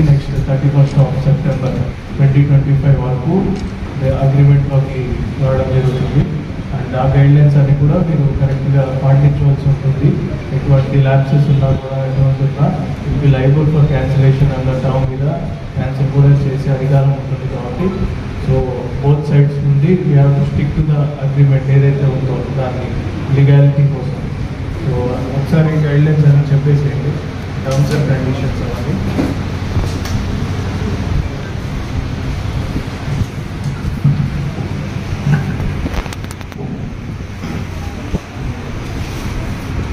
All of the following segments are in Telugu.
నెక్స్ట్ 31st of September 2025 వరకు అగ్రిమెంట్లోకి రావడం జరుగుతుంది. అండ్ ఆ గైడ్లైన్స్ అన్ని కూడా మీరు కరెక్ట్గా పాటించవలసి ఉంటుంది. ఎటువంటి ల్యాప్సెస్ ఉన్నా కూడా ఎటువంటి ఉన్నా it be liable for cancellation అన్న టర్మ్ మీద క్యాన్సిల్ కూడా చేసే అధికారం ఉంటుంది. కాబట్టి సో బోత్ సైడ్స్ నుండి we have to stick to the agreement ఏదైతే ఉందో దాన్ని లీగాలిటీ కోసం. సో ఒకసారి గైడ్లైన్స్ అని చెప్పేసేయండి, టర్మ్స్ అండ్ కండిషన్స్ అవన్నీ.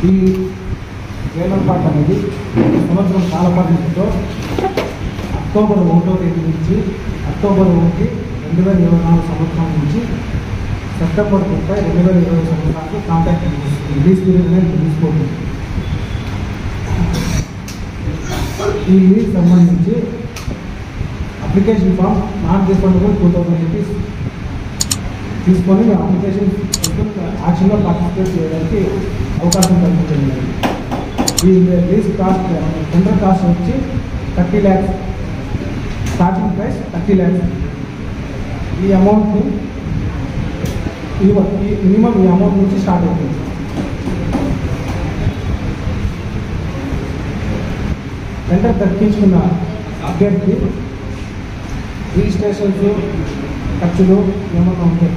ఈ వేలం పాట అనేది సంవత్సరం కాలపరిమితితో అక్టోబర్ 1వ తేదీ నుంచి అక్టోబర్ 1, 2024 సంవత్సరం నుంచి సెప్టెంబర్ 30, 2020 సంవత్సరానికి కాంట్రాక్ట్ రిలీజ్ పీరియడ్ అనేది తీసుకోండి. ఈ లీజ్ సంబంధించి application form not refundable 2000 rupees తీసుకొని మేము అప్లికేషన్ యాక్షన్లో పార్టిసిపేట్ చేయడానికి అవకాశం కల్పించండి. ఈ లీజ్ కాస్ట్ టెండర్ కాస్ట్ వచ్చి 30 lakhs, స్టార్టింగ్ ప్రైస్ 30 lakhs. ఈ అమౌంట్ని మినిమం ఈ అమౌంట్ నుంచి స్టార్ట్ అవుతుంది. టెండర్ దక్కించుకున్న అభ్యర్థి రిజిస్ట్రేషన్స్ ఖర్చులు ఏమన్నా ఉంటాయి,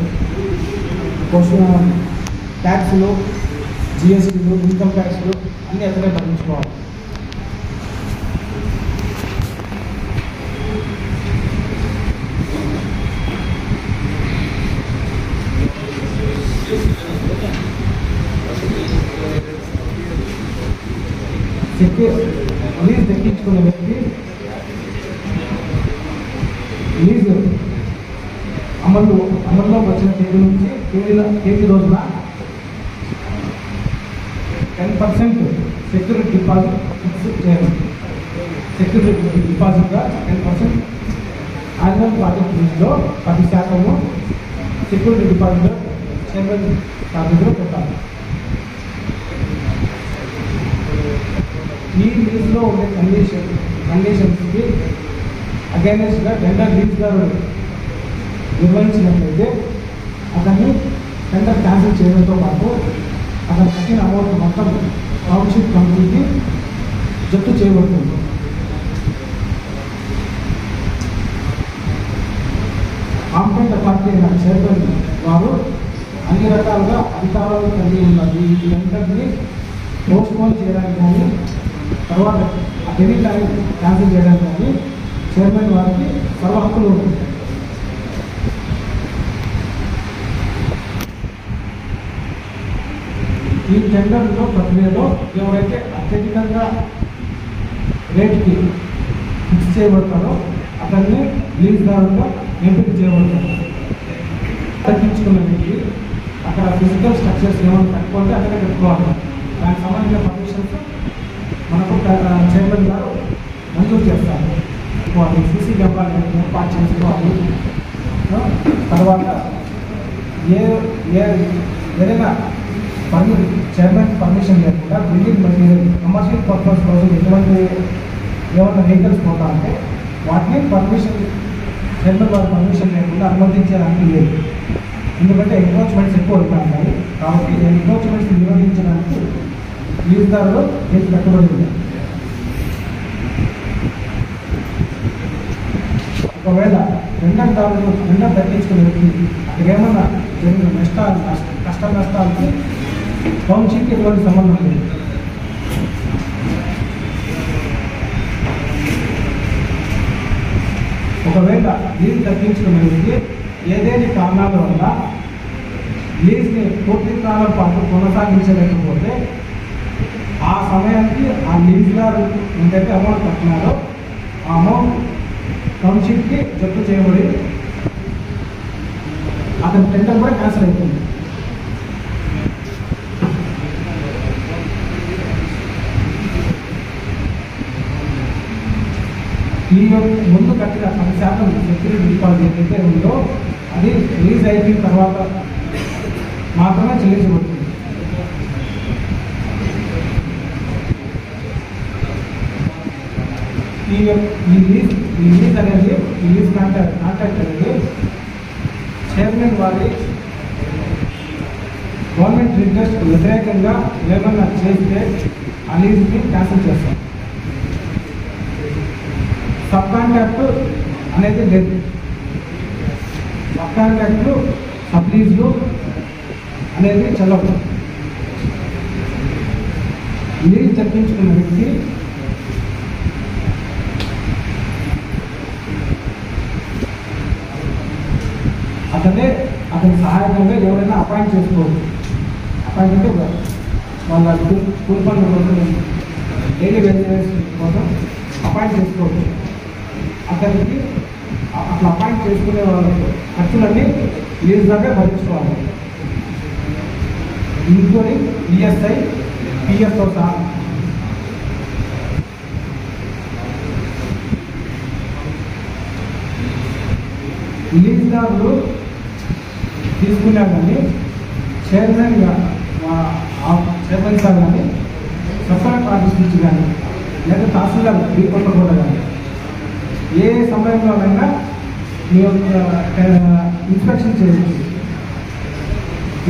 ట్యాక్స్లు, జిఎస్టీలు, ఇన్కమ్ ట్యాక్స్లు అన్నీ అతనే భరించుకోవాలి. లీజ్ దక్కించుకున్న వ్యక్తి లీజు అమల్లో వచ్చిన తేదీ నుంచి తేదీ రోజున 10% సెక్యూరిటీ డిపాజిట్ ఫిక్స్ చేయాలి. సెక్యూరిటీ డిపాజిట్గా 10% యాన్యువల్ ప్రాజెక్ట్ ఫీజులో 10% సెక్యూరిటీ డిపాజిట్లో చైర్మన్ ఛార్జీలో పెట్టాలి. ఈ లీజ్లో ఉండే కండిషన్స్కి అగైనెస్ట్గా టెండర్ లీజ్దారు నిర్వహించినట్లయితే అతన్ని టెండర్ క్యాన్సిల్ చేయడంతో పాటు అతను కట్టిన అమౌంట్ మొత్తం టౌన్షిప్ కమిటీకి జప్తు చేయబడుతుంది. కాంపిటెంట్ అథారిటీ అయిన చైర్మన్ వారు అన్ని రకాలుగా అధికారాలు కలిగి ఉన్నది. ఈ టెండర్ని పోస్ట్పోన్ చేయడానికి కానీ తర్వాత ఎనీ టైం క్యాన్సిల్ చేయడానికి కానీ చైర్మన్ వారికి సర్వ హక్కులు ఉంటుంది. ఈ టెండర్లో ప్రక్రియలో ఎవరైతే అత్యధికంగా రేట్కి ఫిక్స్ చేయబడతారో అతన్ని లీజ్దారుగా ఎంపిక చేయబడతారు. తగ్గించుకున్న వ్యక్తి అక్కడ ఫిజికల్ స్ట్రక్చర్స్ ఏమైనా కట్టుకుంటే అక్కడే కట్టుకోవాలి. దానికి సంబంధించిన పర్మిషన్స్ మనకు చైర్మన్ గారు మంజూరు చేస్తారు. వాళ్ళు సీసీ కెమెరాలు ఏర్పాటు చేసుకోవాలి. తర్వాత ఏదైనా చైర్మన్ పర్మిషన్ లేకుండా బిల్డింగ్ మెటీరియల్ కమర్షియల్ పర్పస్ కోసం ఏమైనా వెహికల్స్ పోతా అంటే వాటిని పర్మిషన్ చైర్మన్ వారి పర్మిషన్ లేకుండా అనుమతించడానికి లేదు. ఎందుకంటే ఎంక్రోచ్మెంట్స్ ఎక్కువ అవుతాయి. కాబట్టి ఎంక్రోచ్మెంట్స్ నిరోధించడానికి లీజ్దారులో కేసు కట్టుబడి ఉంది. ఒకవేళ టెండర్ తగ్గించుకునే వ్యక్తి అక్కడ ఏమన్నా జరిగిన కష్ట నష్టాలకి టౌన్షిప్కి ఎటువంటి సంబంధం లేదు. ఒకవేళ లీజ్ తగ్గించుకునే వ్యక్తి ఏదైనా కారణాల వల్ల లీజ్ని పూర్తి కాలం పాటు కొనసాగించలేకపోతే ఆ సమయానికి ఆ లీజ్దారు ఎంతైతే అమౌంట్ కట్టినారో ఆ అమౌంట్ టౌన్షిప్కి జప్తు చేయబడి అతని టెండర్ కూడా క్యాన్సిల్ అవుతుంది. ఈ ముందు కట్టిన 10% సెక్యూరిటీ డిపాజిట్ ఏదైతే ఉందో అది రిలీజ్ అయిపోయిన తర్వాత మాత్రమే చెల్లించబడుతుంది. ఈ లీజ్ అనేది ఈ లీజ్ కాంట్రాక్ట్ అనేది చైర్మన్ వారి గవర్నమెంట్ ఇంట్రెస్ట్ వ్యతిరేకంగా ఏమన్నా చేస్తే ఆ లీజ్ని క్యాన్సిల్ చేస్తాం. సబ్ కాంట్రాక్ట్ అనేది లేదు. సబ్ కాంట్రాక్ట్లు సబ్ లీజులు అనేది చెల్లవు. లీజ్ తప్పించుకున్న వ్యక్తి అతని సహాయకంగా ఎవరైనా అపాయింట్ చేసుకోవచ్చు. అపాయింట్ అంటే వాళ్ళ స్కూల్ పనుల కోసం డైలీ వేజెస్ కోసం అపాయింట్ చేసుకోవచ్చు. అతనికి అట్లా అపాయింట్ చేసుకునే వాళ్ళకి ఖర్చులన్నీ లీజ్ దాకా భరించుకోవాలి, ఇంక్లూడింగ్ ఈఎస్ఐ పిఎఫ్తో సహా. లీజ్దారులు తీసుకున్నా కానీ చైర్మన్ సార్ కానీ సపరేట్ ఆఫీస్ నుంచి కానీ లేదా తహసీల్దార్ రీకొండ కూడా కానీ ఏ సమయంలోనైనా మీ యొక్క ఇన్స్పెక్షన్ చేయవచ్చు.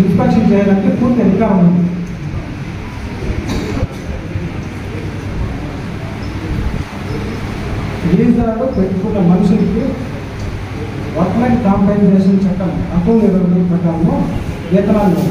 ఇన్స్పెక్షన్ చేయాలంటే పూర్తి అధికారం ఉంది. లీజుదారుడు పెట్టుకున్న మనుషులకి వర్క్మెన్ కాంపెన్సేషన్ చట్టం 1920 ప్రకారం వేతనాలు